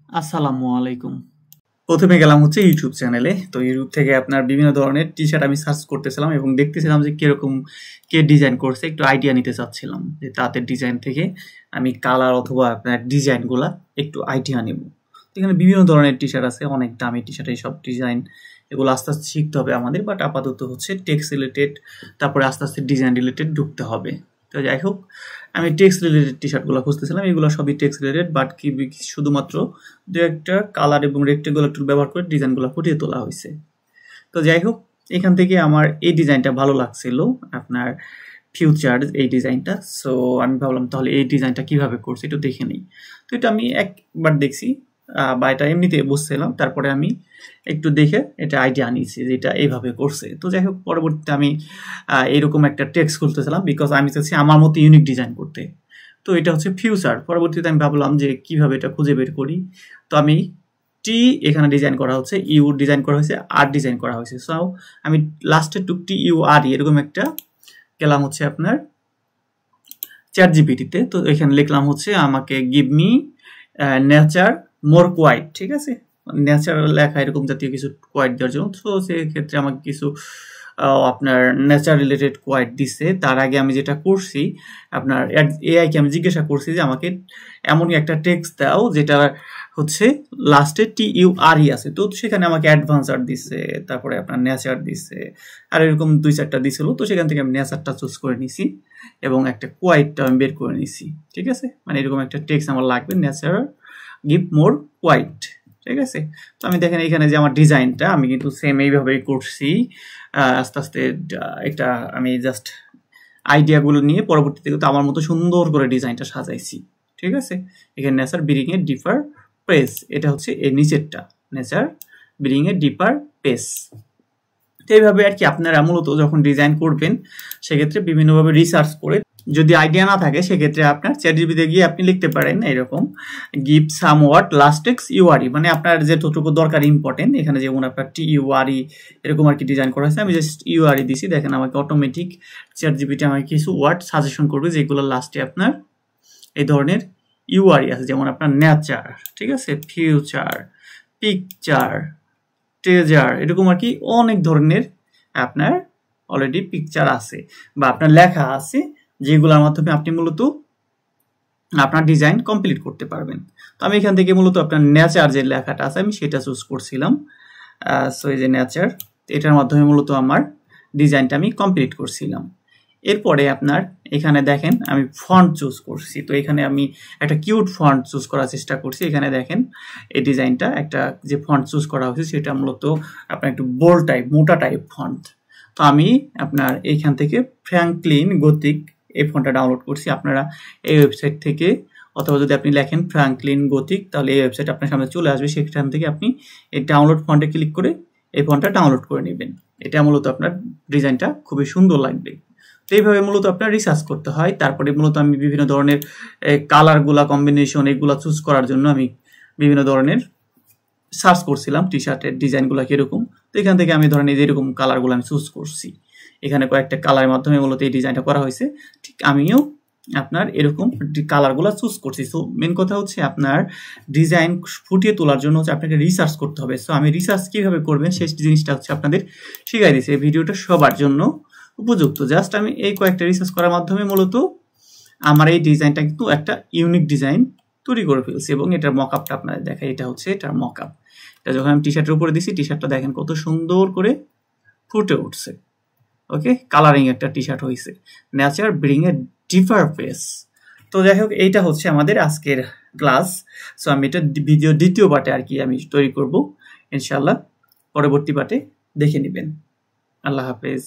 আসসালামু আলাইকুম। প্রথমে গেলাম হচ্ছে ইউটিউব চ্যানেলে। তো ইউটিউব থেকে আপনার বিভিন্ন ধরনের টি-শার্ট আমি সার্চ করতেছিলাম এবং দেখতেছিলাম যে কিরকম কে ডিজাইন করছে, একটু আইডিয়া নিতে চাচ্ছিলাম যে তাদের ডিজাইন থেকে আমি কালার অথবা আপনার ডিজাইনগুলা একটু আইডিয়া নেব। এখানে বিভিন্ন ধরনের টি-শার্ট আছে, অনেক দামি টি-শার্ট, এইসব ডিজাইন এগুলো আস্তে আস্তে শিখতে হবে আমাদের, বাট আপাতত হচ্ছে টেক্সট রিলেটেড, তারপরে আস্তে আস্তে ডিজাইন রিলেটেড ঢুকতে হবে। তো যাই হোক, আমি টেক্সট রিলেটেড টি-শার্টগুলো খুঁজতেছিলাম, এগুলো সবই টেক্সট রিলেটেড, বাট কি শুধুমাত্র দু একটা কালার এবং রেক্টেঙ্গুলার টুল ব্যবহার করে ডিজাইনগুলো ফুটিয়ে তোলা হয়েছে। তো যাই হোক, এখান থেকে আমার এই ডিজাইনটা ভালো লাগছিল, আপনার ফিউচার এই ডিজাইনটা। সো আমি ভাবলাম তাহলে এই ডিজাইনটা কিভাবে করছে একটু দেখে নিই। তো এটা আমি একবার দেখছি বা এটা এমনিতে বুঝছিলাম, তারপরে আমি একটু দেখে এটা আইডিয়া নিয়েছি যে এটা এইভাবে করছে। তো যাই হোক, পরবর্তীতে আমি এরকম একটা টেক্সট খুলতেছিলাম, বিকজ আমি চাচ্ছি আমার মতো ইউনিক ডিজাইন করতে। তো এটা হচ্ছে ফিউচার। পরবর্তীতে আমি ভাবলাম যে কিভাবে এটা খুঁজে বের করি। তো আমি টি এখানে ডিজাইন করা হচ্ছে, ইউ ডিজাইন করা হয়েছে, আর ডিজাইন করা হয়েছে। সো আমি লাস্টে টুকটি ইউ আর এরকম একটা গেলাম হচ্ছে আপনার চ্যাট জিপিটিতে। তো এখানে লিখলাম হচ্ছে আমাকে গিভ মি নেচার মোর কোয়াইট, ঠিক আছে, ন্যাচারাল লেখা এরকম জাতীয় কিছু কোয়াইট দেওয়ার জন্য। তো সেক্ষেত্রে আমাকে কিছু আপনার নেচার রিলেটেড কোয়াইট দিচ্ছে। তার আগে আমি যেটা করছি, আপনার এআইকে আমি জিজ্ঞাসা করছি যে আমাকে এমনই একটা টেক্সট দাও যেটা হচ্ছে লাস্টে টিইউআরই আছে। তো সেখানে আমাকে অ্যাডভান্সার দিচ্ছে, তারপরে আপনার নেচার দিচ্ছে, আর এরকম 2-4টা দিছিল। তো সেখান থেকে আমি নেচারটা চুজ করে নিছি এবং একটা কোয়াইটটা আমি বের করে নিছি, ঠিক আছে। মানে এরকম একটা টেক্সট আমার লাগবে, নেচার গিভ মোর কোয়াইট, ঠিক আছে। তো আমি দেখেন এখানে যে আমার ডিজাইনটা আমি কিন্তু সেম এইভাবেই করছি। আস্তে আস্তে একটা আমি জাস্ট আইডিয়াগুলো নিয়ে পরবর্তীতে কিন্তু আমার মতো সুন্দর করে ডিজাইনটা সাজাইছি, ঠিক আছে। এখানে নেচার ব্রিং এ ডিপার পেস, এটা হচ্ছে এর নিচেরটা, নেচার ব্রিং এ ডিপার পেস। তো এইভাবে আর কি আপনারা মূলত যখন ডিজাইন করবেন সেক্ষেত্রে বিভিন্নভাবে রিসার্চ করে, যদি আইডিয়া না থাকে সেক্ষেত্রে আপনার চ্যাটজিপিটিতে গিয়ে আপনি লিখতে পারেন এরকম give somewhat last texture, মানে আপনার যেটুকু দরকার ইম্পর্টেন্ট, এখানে যেমন আপনার টি ইউআরই এরকম আর কি ডিজাইন করা হয়েছে। আমি জাস্ট ইউআরই দিছি, দেখেন আমাকে অটোমেটিক চ্যাটজিপিটি আমাকে কিছু ওয়ার্ড সাজেশন করবে যেগুলো লাস্টে আপনার এই ধরনের ইউআরই আছে, যেমন আপনার নেচার, ঠিক আছে, ফিউচার, পিকচার, ট্রেজার, এরকম আর কি অনেক ধরনের আপনার অলরেডি পিকচার আছে বা আপনার লেখা আছে, যেগুলোর মাধ্যমে আপনি মূলত আপনার ডিজাইন কমপ্লিট করতে পারবেন। তো আমি এখান থেকে মূলত আপনার নেচার যে লেখাটা আছে আমি সেটা চুজ করছিলাম। সো এই যে নেচার, এটার মাধ্যমে মূলত আমার ডিজাইনটা আমি কমপ্লিট করছিলাম। এরপরে আপনার এখানে দেখেন আমি ফন্ট চুজ করছি। তো এখানে আমি একটা কিউট ফন্ট চুজ করার চেষ্টা করছি। এখানে দেখেন এই ডিজাইনটা একটা যে ফন্ট চুজ করা হয়েছে সেটা মূলত আপনার একটু বোল্ড টাইপ, মোটা টাইপ ফন্ট। তো আমি আপনার এইখান থেকে ফ্র্যাঙ্কলিন গথিক এই ফন্টটা ডাউনলোড করছি। আপনারা এই ওয়েবসাইট থেকে, অথবা যদি আপনি লেখেন ফ্র্যাঙ্কলিন গথিক, তাহলে এই ওয়েবসাইট আপনার সামনে চলে আসবে। সেখান থেকে আপনি এই ডাউনলোড ফন্টে ক্লিক করে এই ফন্টটা ডাউনলোড করে নেবেন। এটা মূলত আপনার ডিজাইনটা খুবই সুন্দর লাগবে। তো এইভাবে মূলত আপনার রিসার্চ করতে হয়। তারপরে মূলত আমি বিভিন্ন ধরনের কালারগুলা কম্বিনেশন এগুলা চুজ করার জন্য আমি বিভিন্ন ধরনের সার্চ করছিলাম টি শার্টের ডিজাইনগুলো কিরকম। তো এখান থেকে আমি ধরেন এই যেরকম কালারগুলো আমি চুজ করছি, এখানে কয়েকটা কালারের মাধ্যমে মূলত এই ডিজাইনটা করা হয়েছে। ঠিক আমিও আপনার এরকম কালারগুলো চুজ করছি। সো মেন কথা হচ্ছে আপনার ডিজাইন ফুটিয়ে তোলার জন্য হচ্ছে আপনাকে রিসার্চ করতে হবে। সো আমি রিসার্চ কিভাবে করবেন সেই জিনিসটা হচ্ছে আপনাদের শিখাই দিয়েছি। এই ভিডিওটা সবার জন্য উপযুক্ত। জাস্ট আমি এই কয়েকটা রিসার্চ করার মাধ্যমে মূলত আমার এই ডিজাইনটা কিন্তু একটা ইউনিক ডিজাইন তৈরি করে ফেলছি এবং এটার মকআপটা আপনাদের দেখাই। এটা হচ্ছে এটার মকআপ। এটা যখন আমি টি শার্টের উপরে দিছি, টি শার্টটা দেখেন কত সুন্দর করে ফুটে উঠছে। ওকে, কালারিং একটা টি শার্ট হয়েছে, নেচার ব্রিং এ ডিপার ফেস। তো যাই হোক, এইটা হচ্ছে আমাদের আজকের ক্লাস। সো আমি এটা ভিডিও দ্বিতীয় পার্টে আর কি আমি তৈরি করব ইনশাল্লাহ, পরবর্তী পার্টে দেখে নেবেন। আল্লাহ হাফেজ।